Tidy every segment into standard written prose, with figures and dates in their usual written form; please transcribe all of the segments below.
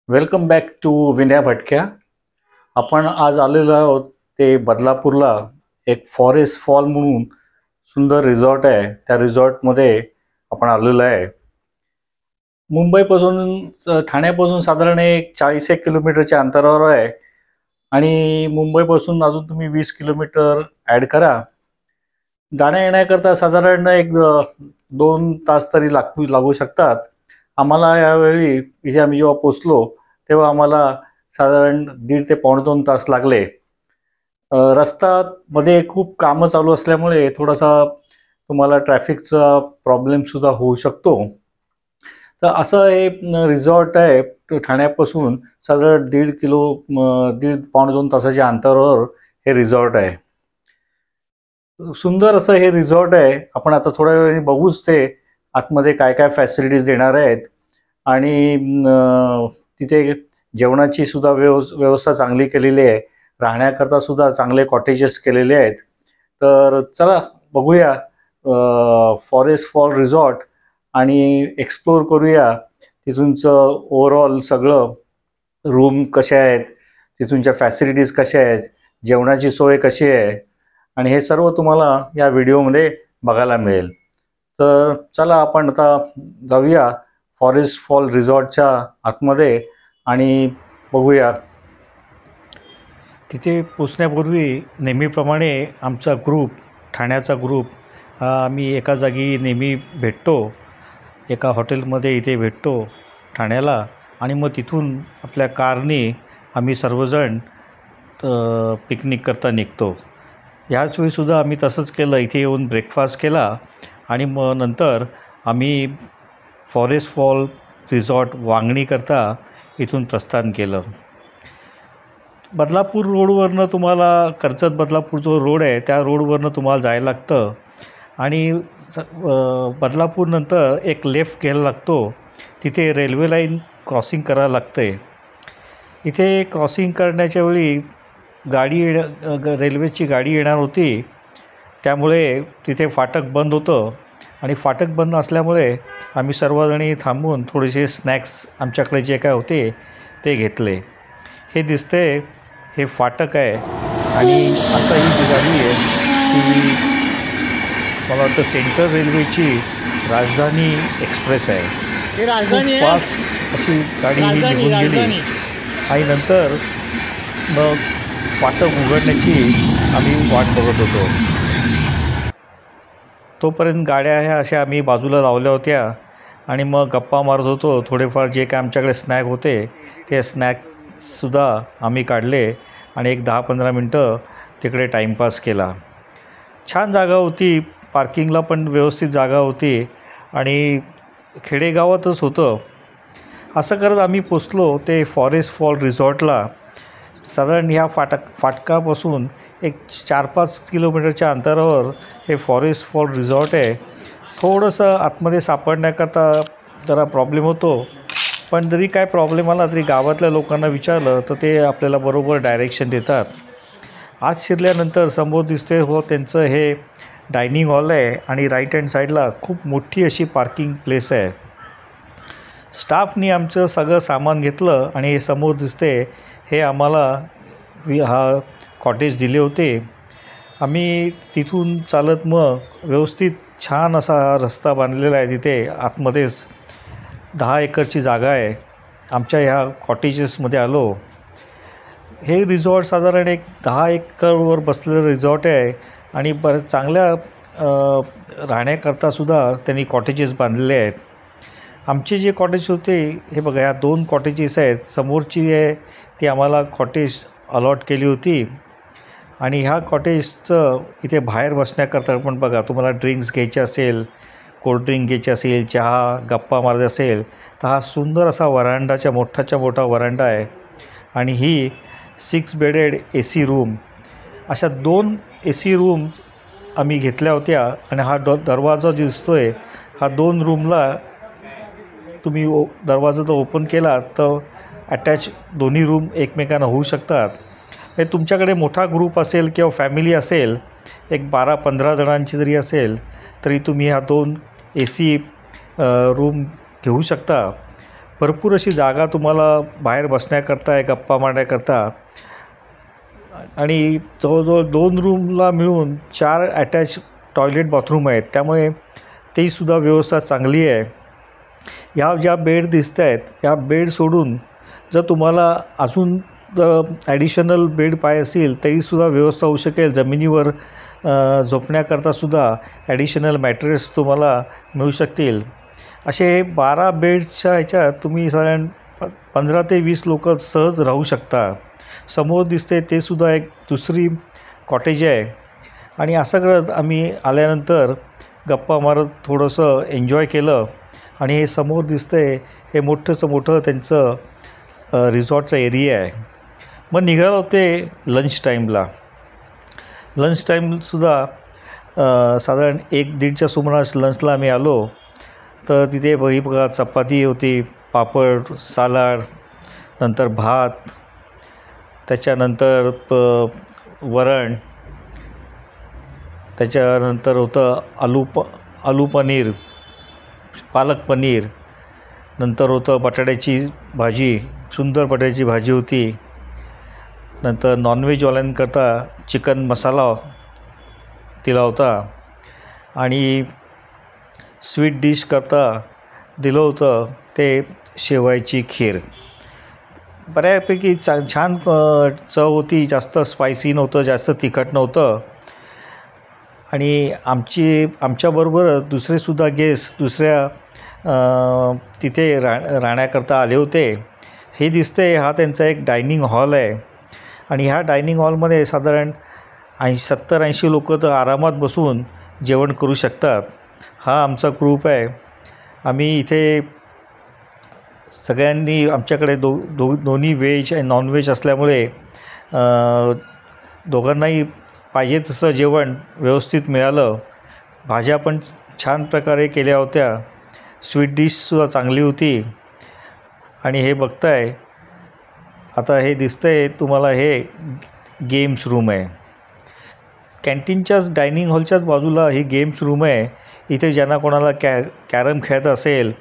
Welcome back to Vinaya भटक्या. आपण आज आलेलो आहोत ते बदलापूरला. एक फॉरेस्ट फॉल म्हणून सुंदर रिसॉर्ट आहे. त्या रिसॉर्टमध्ये आपण आलेलो आहे. मुंबईपासून ठाण्यापासून साधारण एक 40 किलोमीटरच्या अंतरावर आहे आणि मुंबईपासून अजून तुम्ही 20 किलोमीटर ॲड करा. जाण्या येण्याकरता साधारण एक 2 तास तरी लागू शकतात. आम्हाला यावेळी इथे आम्ही जेव्हा पोचलो तेव्हा आम्हाला साधारण 1.5 ते पावणे 2 तास लागले. रस्ता मध्ये खूप कामं चालू असल्यामुळे थोडासा तुम्हाला ट्रॅफिकचा प्रॉब्लेमसुद्धा होऊ शकतो. तर असं हे रिसॉर्ट आहे. ठाण्यापासून साधारण 1.5 पावणे 2 तासाच्या अंतरावर हे रिसॉर्ट आहे. सुंदर असं हे रिसॉर्ट आहे. आपण आता थोड्या वेळाने बघूच ते आतमध्ये काय काय फॅसिलिटीज देणार आहेत आणि तिथे जेवणाची सुद्धा व्यवस्था चांगली केलेली आहे. राहण्याकरता सुद्धा चांगले कॉटेजेस केलेले आहेत. तर चला बघूया फॉरेस्ट फॉल रिसॉर्ट आणि एक्सप्लोर करूया तिथूनचं ओव्हरऑल सगळं. रूम कशा आहेत, तिथूनच्या फॅसिलिटीज कशा आहेत, जेवणाची सोय कशी आहे आणि हे सर्व तुम्हाला या व्हिडिओमध्ये बघायला मिळेल. तर चला आपण आता जाऊया फॉरेस्ट फॉल रिसॉर्टच्या आतमध्ये आणि बघूया. तिथे पोचण्यापूर्वी नेहमीप्रमाणे आमचा ग्रुप, ठाण्याचा ग्रुप आम्ही एका जागी नेहमी भेटतो. एका हॉटेलमध्ये इथे भेटतो ठाण्याला आणि मग तिथून आपल्या कारने आम्ही सर्वजण पिकनिक करता निघतो. ह्याच वेळीसुद्धा आम्ही तसंच केलं. इथे येऊन ब्रेकफास्ट केला आणि मग नंतर आम्ही फॉरेस्ट फॉल रिसॉर्ट वांगणीकरता इथून प्रस्थान केलं. बदलापूर रोडवरनं तुम्हाला कर्जत बदलापूर जो रोड आहे त्या रोडवरनं तुम्हाला जायला लागतं आणि बदलापूरनंतर एक लेफ्ट घ्यायला लागतो. तिथे रेल्वे लाईन क्रॉसिंग करायला लागते. इथे क्रॉसिंग करण्याच्या वेळी रेल्वेची गाडी येणार होती, त्यामुळे तिथे फाटक बंद होतं आणि फाटक बंद असल्यामुळे आम्ही सर्वजणी थांबून थोडेसे स्नॅक्स आमच्याकडे जे काय होते ते घेतले. हे दिसते हे फाटक आहे आणि असं ही जी गाडी आहे ती मला वाटतं सेंट्रल रेल्वेची राजधानी एक्सप्रेस आहे. खूप फास्ट अशी गाडी ही निघून गेली आणि नंतर मग फाटक उघडण्याची आम्ही वाट बघत होतो. तोपर्यंत गाड्या ह्या अशा आम्ही बाजूला लावल्या होत्या आणि मग गप्पा मारत होतो. थोडेफार जे काय आमच्याकडे स्नॅक होते ते स्नॅक्ससुद्धा आम्ही काढले आणि एक 10-15 मिनटं तिकडे टाईमपास केला. छान जागा होती, पार्किंगला पण व्यवस्थित जागा होती आणि खेडेगावातच होतं. असं करत आम्ही पोचलो ते फॉरेस्ट फॉल रिसॉर्टला. साधारण ह्या फाटकापासून एक 4-5 किलोमीटरच्या अंतरावर हे फॉरेस्ट फॉल रिसॉर्ट आहे. थोडंसं आतमध्ये सापडण्याकरता जरा प्रॉब्लेम होतो, पण जरी काय प्रॉब्लेम आला तरी गावातल्या लोकांना विचारलं तर ते आपल्याला बरोबर डायरेक्शन देतात. आज शिरल्यानंतर समोर दिसते त्यांचं हे डायनिंग हॉल आहे आणि राईट हँड साईडला खूप मोठी अशी पार्किंग प्लेस आहे. स्टाफनी आमचं सगळं सामान घेतलं आणि हे समोर दिसते हे आम्हाला हा कॉटेज दिले होते. आम्ही तिथून चालत मग व्यवस्थित छान असा रस्ता बांधलेला आहे. तिथे आतमध्येच 10 एकरची जागा आहे. आमच्या ह्या कॉटेजेसमध्ये आलो. हे रिसॉर्ट साधारण एक 10 एकरवर बसलेलं रिसॉर्ट आहे आणि बरं चांगल्या राहण्याकरतासुद्धा त्यांनी कॉटेजेस बांधलेले आहेत. आमचे जे कॉटेज होते हे बघा, ह्या 2 कॉटेजेस आहेत. समोरची आहे ती आम्हाला कॉटेज अलॉट केली होती आणि ह्या कॉटेजचं इथे बाहेर बसण्याकरता पण बघा, तुम्हाला ड्रिंक्स घ्यायचे असेल, कोल्ड्रिंक घ्यायची असेल, चहा, गप्पा मारायचा असेल तर हा सुंदर असा वरांडाच्या मोठा वरांडा आहे आणि ही 6 बेडेड AC रूम, अशा 2 AC रूम्स आम्ही घेतल्या होत्या आणि हा दरवाजा दिसतो आहे हा 2 रूमला तुम्ही दरवाजा जर ओपन केला तर अटॅच दोन्ही रूम एकमेकांना होऊ शकतात. हे तुमच्याकडे मोठा ग्रुप असेल किंवा फॅमिली असेल, एक 12-15 जणांची जरी असेल तरी तुम्ही ह्या 2 AC रूम घेऊ शकता. भरपूर अशी जागा तुम्हाला बाहेर बसण्याकरता आहे, गप्पा मारण्याकरता. आणि जवळजवळ 2 रूमला मिळून 4 अटॅच टॉयलेट बाथरूम आहेत, त्यामुळे तेहीसुद्धा व्यवस्था चांगली आहे. ह्या ज्या बेड दिसत आहेत ह्या बेड सोडून जर तुम्हाला अजून ॲडिशनल बेड पाहिजे असेल तरीसुद्धा व्यवस्था होऊ शकेल. जमिनीवर झोपण्याकरतासुद्धा ॲडिशनल मॅट्रेस तुम्हाला मिळू शकतील. असे 12 बेड्सच्या ह्याच्यात तुम्ही साधारण 15 ते 20 लोक सहज राहू शकता. समोर दिसते ते सुद्धा एक दुसरी कॉटेज आहे. आणि असं करत आम्ही आल्यानंतर गप्पा मारत थोडंसं एन्जॉय केलं. आणि हे समोर दिसतंय हे मोठंचं मोठं त्यांचं रिसॉर्टचा एरिया आहे. मग निघालो होते लंच टाईमला. लंच टाईमसुद्धा साधारण 1-1:30च्या सुमारास लंचला आम्ही आलो. तर तिथे बघा चपाती होती, पापड, सालाड, नंतर भात, त्याच्यानंतर वरण, त्याच्यानंतर होतं आलू पनीर, पालक पनीर, नंतर होतं बटाट्याची भाजी, सुंदर बटाट्याची भाजी होती. नंतर नॉनव्हेजवाल्यांकरता चिकन मसाला दिला होता. आणि स्वीट डिश करता दिलं होतं ते शेवयाची खीर. बऱ्यापैकी छान चव होती. जास्त स्पायसी नव्हतं, जास्त तिखट नव्हतं. आणि आमच्याबरोबर दुसरेसुद्धा गेस्ट दुसऱ्या तिथे राहण्याकरता आले होते. हे दिसते हा त्यांचा एक डायनिंग हॉल आहे. आणि ह्या डायनिंग हॉलमध्ये साधारण 70-80 लोक तर आरामात बसून जेवण करू शकतात. हा आमचा ग्रुप आहे. आम्ही इथे सगळ्यांनी आमच्याकडे दोन्ही व्हेज आणि नॉनव्हेज असल्यामुळे दोघांनाही पाहिजे तसं जेवण व्यवस्थित मिळालं. भाज्या पण छान प्रकारे केल्या होत्या. स्वीट डिशसुद्धा चांगली होती. आणि हे बघताय आता हे दिसतंय तुम्हाला हे गेम्स रूम आहे. कॅन्टीनच्याच डायनिंग हॉलच्याच बाजूला ही गेम्स रूम आहे. इथे ज्यांना कोणाला कॅरम खेळायचं असेल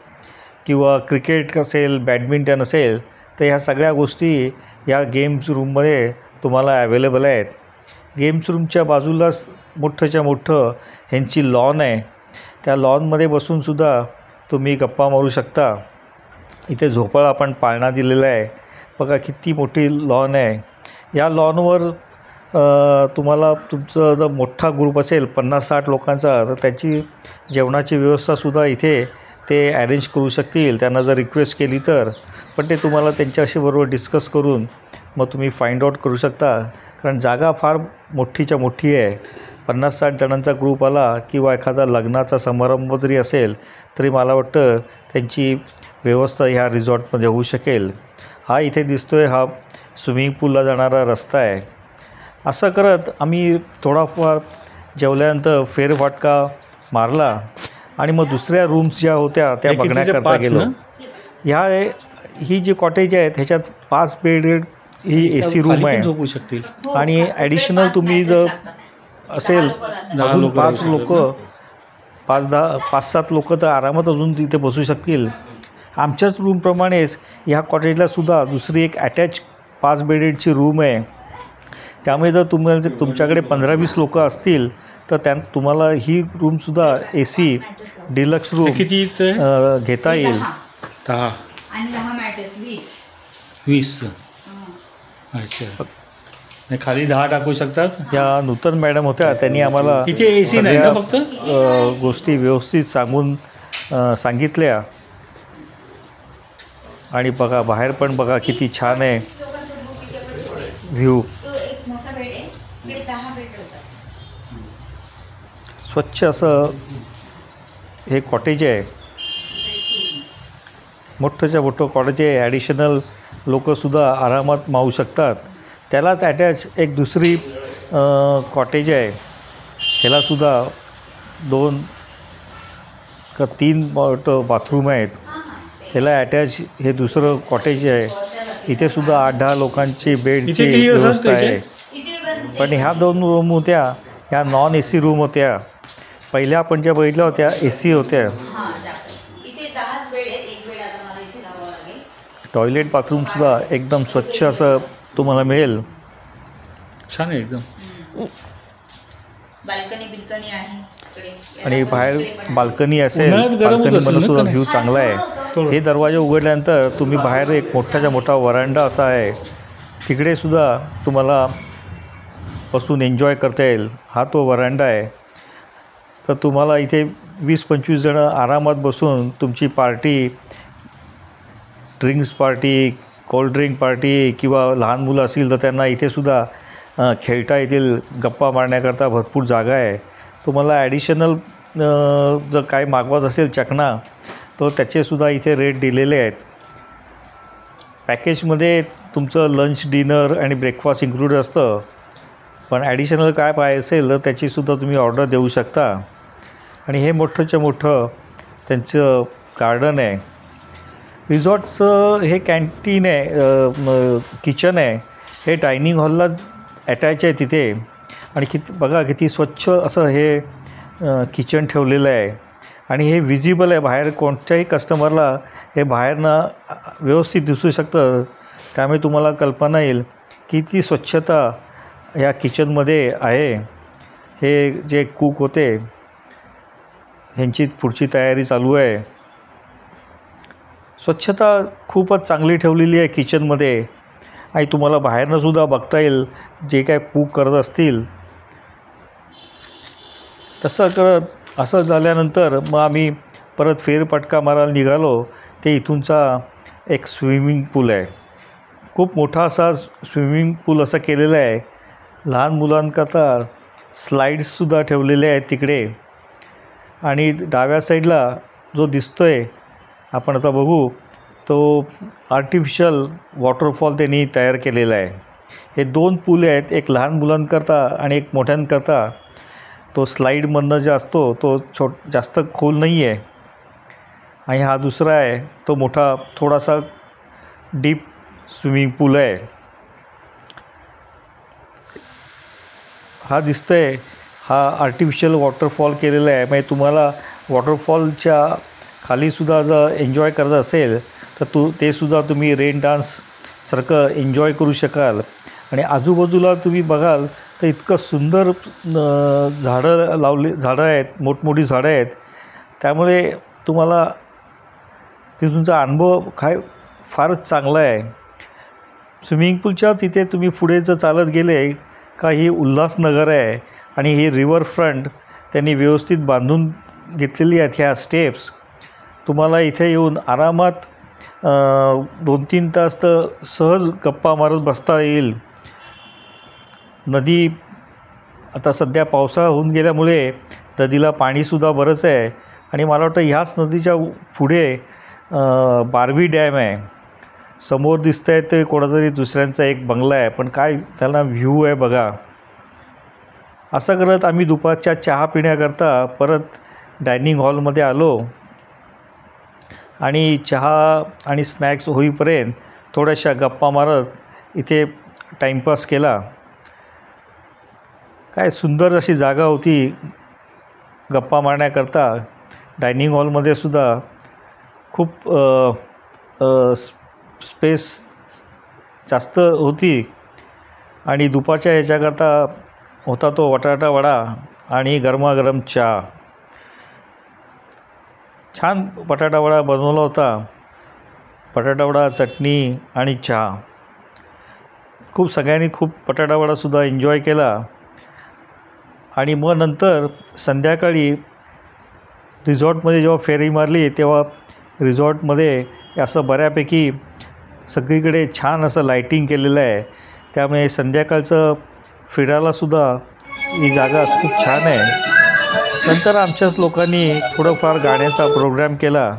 किंवा क्रिकेट असेल, बॅडमिंटन असेल तर ह्या सगळ्या गोष्टी या गेम्स रूममध्ये तुम्हाला अवेलेबल आहेत. गेम्स रूमच्या बाजूलाच मोठंच्या मोठं ह्यांची लॉन आहे. त्या लॉनमध्ये बसूनसुद्धा तुम्ही गप्पा मारू शकता. इथे झोपाळा पण पाळणा दिलेला आहे. बघा किती मोठी लॉन आहे. या लॉनवर तुम्हाला तुमचं जर मोठा ग्रुप असेल 50-60 लोकांचा तर त्याची जेवणाची व्यवस्थासुद्धा इथे ते अरेंज करू शकतील त्यांना जर रिक्वेस्ट केली तर. पण ते तुम्हाला त्यांच्याशी बरोबर डिस्कस करून मग तुम्ही फाइंड आउट करू शकता. कारण जागा फार मोठीच्या मोठी आहे. 50-60 जणांचा ग्रुप आला किंवा एखादा लग्नाचा समारंभ जरी असेल तरी मला वाटतं त्यांची व्यवस्था ह्या रिसॉर्टमध्ये होऊ शकेल. हा इथे दिसतो आहे हा स्विमिंग पूलला जाणारा रस्ता आहे. असं करत आम्ही थोडाफार जेवल्यानंतर फेरफटका मारला आणि मग दुसऱ्या रूम्स ज्या होत्या त्या बघण्याकरता गेलो. ही जी कॉटेज आहे ह्याच्यात 5 बेड ही AC रूम आहे. झोपू शकतील. आणि ॲडिशनल तुम्ही जर असेल अजून 5 लोक 5-7 लोक तर आरामात अजून तिथे बसू शकतील. आमच्याच रूमप्रमाणेच ह्या कॉटेजलासुद्धा दुसरी एक अटॅच 5 बेडेडची रूम आहे. त्यामुळे जर तुमच्याकडे 15-20 लोक असतील तर तुम्हाला ही रूमसुद्धा AC डिलक्स रूम घेता येईल. 10 आणि 10 मॅट्रेस 20. अच्छा. खाली 10 टाकू शकतात. या नूतन मॅडम होत्या त्यांनी आम्हाला इथे AC नाही ना फक्त गोष्टी व्यवस्थित सांगितल्या. आणि बघा बाहेर पण बघा किती छान आहे व्ह्यू. स्वच्छ असं हे कॉटेज आहे. मोठंच्या मोठं कॉटेज आहे. ॲडिशनल लोकंसुद्धा आरामात मावू शकतात. त्यालाच अटॅच एक दुसरी कॉटेज आहे. ह्यालासुद्धा 2 का 3 बाथरूम आहेत. ह्याला अटॅच हे दुसरं कॉटेज आहे. इथेसुद्धा 8-10 लोकांची बेडची व्यवस्था आहे. पण ह्या 2 रूम होत्या ह्या नॉन AC रूम होत्या. पहिल्या आपण ज्या बघितल्या होत्या AC होत्या. इथे 10 बेड आहेत. एक बेड आता मला इथे लावावं लागेल. टॉयलेट बाथरूमसुद्धा एकदम स्वच्छ असं तुम्हाला मिळेल. छान आहे एकदम. बाल्कनी बिल्कनी आहे इकडे. आणि बाहेर बाल्कनी असेल, उन्हाळ्यात गरम होत असेल ना, बाल्कनीमधून सुद्धा का नाही? व्ह्यू चांगला आहे. हे दरवाजे उघडल्यानंतर तुम्ही बाहेर एक मोठाच्या मोठा वरांडा असा आहे, तिकडे सुद्धा तुम्हाला बसून एन्जॉय करता येईल. हा तो वरांडा आहे. तर तुम्हाला इथे 20-25 जणं आरामात बसून तुमची party, drinks party, cold drink party किंवा लहान मुलं असतील तर त्यांना इथेसुद्धा खेळता येतील. गप्पा मारण्याकरता भरपूर जागा आहे. तुम्हाला ॲडिशनल जर काय मागवत असेल चकना तर त्याचेसुद्धा इथे रेट दिलेले आहेत. पॅकेजमध्ये तुमचं लंच, डिनर आणि ब्रेकफास्ट इन्क्लूड असतं, पण ॲडिशनल काय पाहिजे असेल तर त्याचीसुद्धा तुम्ही ऑर्डर देऊ शकता. आणि हे मोठंच्या मोठं त्यांचं गार्डन आहे. रिसॉर्टचं हे कॅन्टीन आहे, किचन आहे, हे डायनिंग हॉलला अटॅच आहे तिथे. आणि बघा किती स्वच्छ असं हे किचन ठेवलेलं आहे. आणि हे विजिबल आहे, बाहेर कोणत्याही कस्टमरला हे बाहेरनं व्यवस्थित दिसू शकतं. त्यामुळे तुम्हाला कल्पना येईल किती स्वच्छता ह्या किचनमध्ये आहे. हे जे कुक होते ह्यांची पुढची तयारी चालू आहे. स्वच्छता खूपच चांगली ठेवलेली आहे किचनमध्ये. आणि तुम्हाला बाहेरनंसुद्धा बघता येईल जे काय कुक करत असतील. असं झाल्यानंतर मग आम्ही परत फेरफटका मारायला निघालो. ते इथूनचा एक स्विमिंग पूल आहे, खूप मोठा असा स्विमिंग पूल असा केलेला आहे. लहान मुलांकरता स्लाईड्ससुद्धा ठेवलेले आहेत तिकडे. आणि डाव्या साईडला जो दिसतो आहे आपण आता बघू, तो आर्टिफिशियल वॉटरफॉल त्यांनी तयार केलेला आहे. हे 2 पूल आहेत, एक लहान मुलांकरता आणि एक मोठ्यांकरता. तो स्लाईडमधनं जे असतो तो जास्त खोल नाही आहे. आणि हा दुसरा आहे तो मोठा थोडासा डीप स्विमिंग पूल आहे. हा दिसतं आहे हा आर्टिफिशियल वॉटरफॉल केलेला आहे. म्हणजे तुम्हाला वॉटरफॉलच्या खालीसुद्धा जर एन्जॉय करत असेल तर ते सुद्धा तुम्ही रेन डान्ससारखं एन्जॉय करू शकाल. आणि आजूबाजूला तुम्ही बघाल तर इतकं सुंदर झाडं आहेत, मोठमोठी झाडं आहेत. त्यामुळे तुम्हाला तिथूनचा अनुभव फारच चांगला आहे. स्विमिंग पूलच्या तिथे तुम्ही पुढे जर चालत गेले का ही उल्हासनगर आहे. आणि ही रिव्हरफ्रंट त्यांनी व्यवस्थित बांधून घेतलेली आहेत ह्या स्टेप्स. तुम्हाला इथे येऊन आरामात 2-3 तास तर सहज गप्पा मारत बसता येईल. नदी आता सध्या पावसाळा होऊन गेल्यामुळे नदीला पाणीसुद्धा बरंच आहे. आणि मला वाटतं ह्याच नदीच्या पुढे बारवी डॅम आहे. समोर दिसतं आहे ते कोणातरी दुसऱ्यांचा एक बंगला आहे, पण काय त्याला व्ह्यू आहे बघा. असं करत आम्ही दुपारच्या चहा पिण्याकरता परत डायनिंग हॉलमध्ये आलो. आणि चहा आणि स्नॅक्स होईपर्यंत थोड्याशा गप्पा मारत इथे टाईमपास केला. काय सुंदर अशी जागा होती गप्पा मारण्याकरता. डायनिंग हॉलमध्ये सुद्धा खूप स्पेस जास्त होती. आणि दुपारच्या ह्याच्याकरता होता तो बटाटा वडा आणि गरमागरम चहा. छान बटाटा वडा बनवला होता. बटाटा वडा, चटणी आणि चहा. सगळ्यांनी खूप बटाटा वडासुद्धा एन्जॉय केला. आणि मग नंतर संध्याकाळी रिसॉर्टमध्ये जेव्हा फेरी मारली तेव्हा रिसॉर्टमध्ये असं बऱ्यापैकी सगळीकडे छान असं लाईटिंग केलेलं आहे. त्यामुळे संध्याकाळचं फिरायलासुद्धा ही जागा खूप छान आहे. नंतर आमच्याच लोकांनी थोडंफार गाण्याचा प्रोग्राम केला.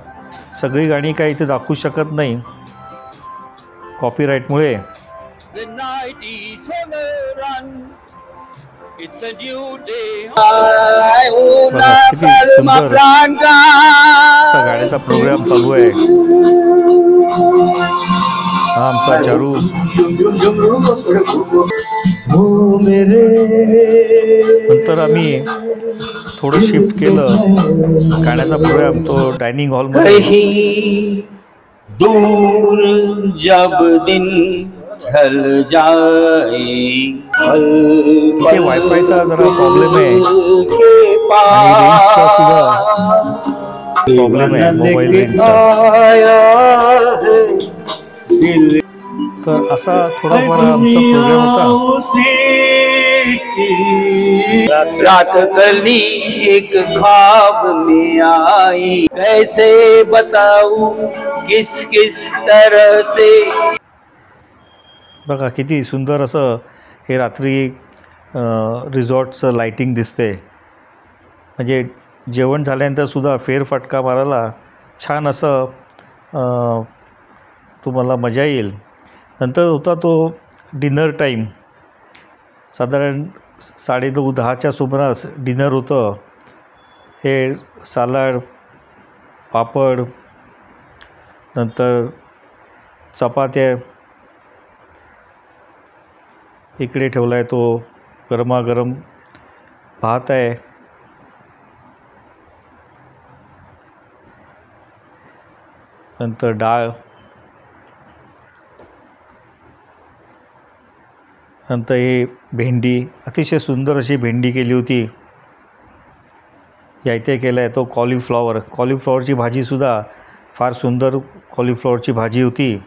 सगळी गाणी काही इथे दाखवू शकत नाही कॉपीराईटमुळे. किती सुंदर असा गाण्याचा प्रोग्राम चालू आहे. हा आमचा चारू. नंतर आम्ही थोडं शिफ्ट केलं गाण्याचा प्रोग्राम तो डायनिंग हॉलमध्ये. दूर जब दिन ढल जाए इथे वायफायचा जरा प्रॉब्लेम आहे के आणि रेंजचा सुद्धा पास प्रॉब्लेम आहे, मोबाईल रेंजचा. दिखाया है दिल तर असा थोडाफार आमचा प्रोग्राम होता. रात कली एक ख्वाब में आई कैसे बताऊं किस किस तरह से. बघा किती सुंदर असं हे रात्री रिसॉर्टचं लाईटिंग दिसते. म्हणजे जेवण झाल्यानंतर सुद्धा फेरफटका मारायला छान असं तुम्हाला मजा येईल. नंतर होता तो डिनर टाईम, साधारण 9:30-10च्या सुमारास डिनर होतं. हे सलाड, पापड, नंतर चपात्या इकडे ठेवला आहे, तो गरमागरम भात आहे, नंतर डाळ, नंतर हे भेंडी, अतिशय सुंदर अशी भेंडी केली होती. या इथे केलं आहे तो कॉलीफ्लॉवरची भाजीसुद्धा फार सुंदर कॉलीफ्लॉवरची भाजी होती.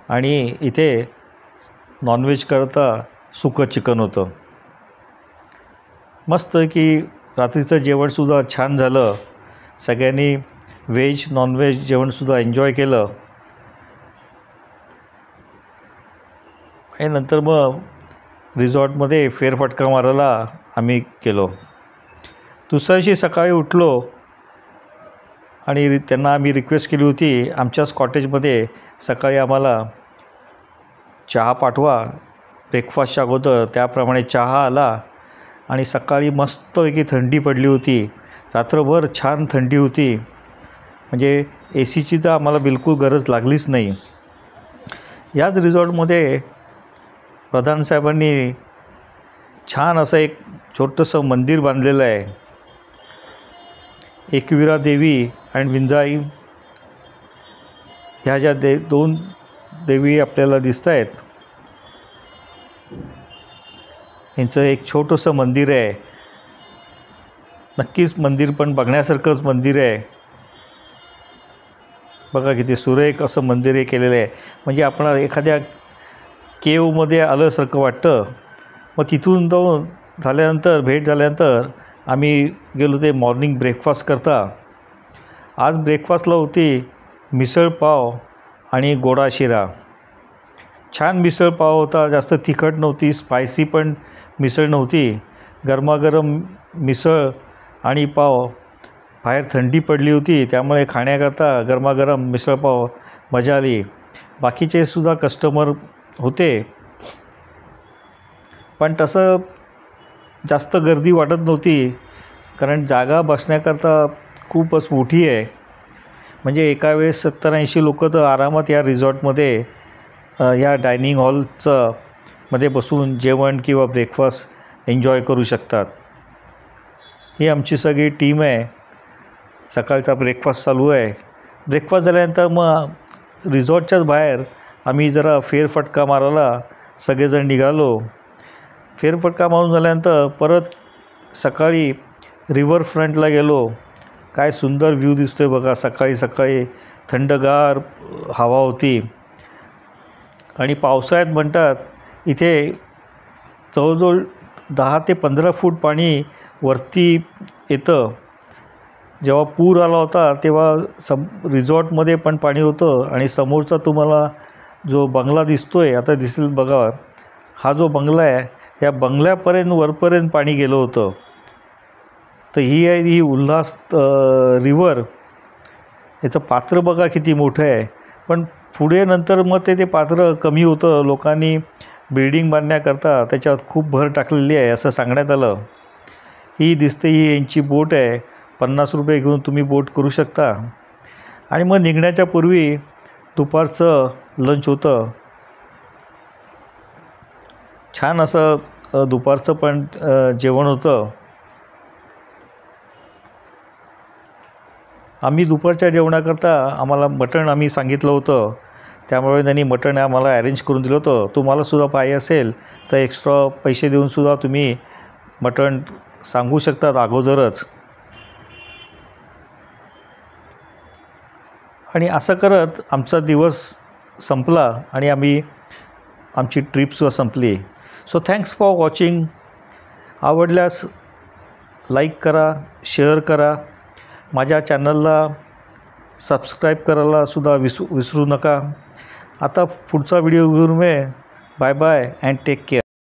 आणि इथे नॉनव्हेज करता सुकं चिकन होतं. मस्त की रात्रीचं जेवणसुद्धा छान झालं. सगळ्यांनी व्हेज नॉनव्हेज जेवणसुद्धा एन्जॉय केलं. आणि नंतर मग रिसॉर्टमध्ये फेरफटका मारायला आम्ही गेलो. दुसऱ्या दिवशी सकाळी उठलो आणि त्यांना आम्ही रिक्वेस्ट केली होती आमच्याच कॉटेजमध्ये सकाळी आम्हाला चहा पाठवा ब्रेकफास्टच्या अगोदर. त्याप्रमाणे चहा आला आणि सकाळी मस्तपैकी थंडी पडली होती. रात्रभर छान थंडी होती. म्हणजे AC तर आम्हाला बिलकुल गरज लागलीच नाही. याच रिसॉर्टमध्ये प्रधानसाहेबांनी छान असं एक छोटंसं मंदिर बांधलेलं आहे. एकविरा देवी आणि विंजाई ह्या ज्या दोन देवी आपल्याला दिसत आहेत, यांचं एक छोटंसं मंदिर आहे. नक्कीच मंदिर पण बघण्यासारखंच मंदिर आहे. बघा किती सुरेख असं मंदिर हे केलेलं आहे. म्हणजे आपण एखाद्या केवमध्ये आल्यासारखं वाटतं. मग तिथून जाऊन भेट झाल्यानंतर आम्ही गेलो ते मॉर्निंग ब्रेकफास्ट करता. आज ब्रेकफास्टला होती मिसळपाव आणि गोडा शिरा. छान मिसळपाव होता, जास्त तिखट नव्हती, स्पायसी पण मिसळ नव्हती. गरमागरम मिसळ आणि पाव. बाहेर थंडी पडली होती त्यामुळे खाण्याकरता गरमागरम मिसळपाव मजा आली. बाकीचे सुद्धा कस्टमर होते पण तसं जास्त गर्दी वाटत नव्हती, कारण जागा बसण्याकरता खूपच मोठी आहे. म्हणजे एका वेळेस 70-80 लोक तर आरामात या रिसॉर्टमध्ये या डायनिंग हॉलचं मध्ये बसून जेवण किंवा ब्रेकफास्ट एन्जॉय करू शकतात. ही आमची सगळी टीम आहे. सकाळचा ब्रेकफास्ट चालू आहे. ब्रेकफास्ट झाल्यानंतर मग रिसॉर्टच्याच बाहेर आम्ही जरा फेरफटका मारायला सगळेजण निघालो. फेरफटका मारून झाल्यानंतर परत सकाळी रिव्हर फ्रंटला गेलो. काय सुंदर व्ह्यू दिसतो आहे बघा. सकाळी सकाळी थंडगार हवा होती. आणि पावसाळ्यात म्हणतात इथे जवळजवळ 10 ते 15 फूट पाणी वरती येतं. जेव्हा पूर आला होता तेव्हा रिसॉर्टमध्ये पण पाणी होतं. आणि समोरचा तुम्हाला जो बंगला दिसतो आहे, आता दिसेल बघा, हा जो बंगला आहे या बंगल्यापर्यंत वरपर्यंत पाणी गेलं होतं. तर ही उल्हास रिव्हर, याचं पात्र बघा किती मोठं आहे. पण पुढे नंतर मग ते पात्र कमी होतं. लोकांनी बिल्डिंग बांधण्याकरता त्याच्यात खूप भर टाकलेली आहे असं सांगण्यात आलं. ही दिसते ही यांची बोट आहे. 50 रुपये घेऊन तुम्ही बोट करू शकता. आणि मग निघण्याच्या पूर्वी दुपारचं लंच होतं. छान असं दुपारचं पण जेवण होतं. आम्ही दुपारच्या जेवणाकरता आम्हाला मटण आम्ही सांगितलं होतं, त्यामुळे त्यांनी मटण आम्हाला अरेंज करून दिलं होतं. तुम्हालासुद्धा पाहिजे असेल तर एक्स्ट्रा पैसे देऊनसुद्धा तुम्ही मटण सांगू शकतात अगोदरच. आणि असं करत आमचा दिवस संपला आणि आमची ट्रिपसुद्धा संपली. So thanks for watching. आवडल्यास लाईक करा, शेअर करा. माझ्या चॅनलला सबस्क्राईब करायलासुद्धा विसरू नका. आता पुढचा व्हिडिओ घेऊन bye bye and take care.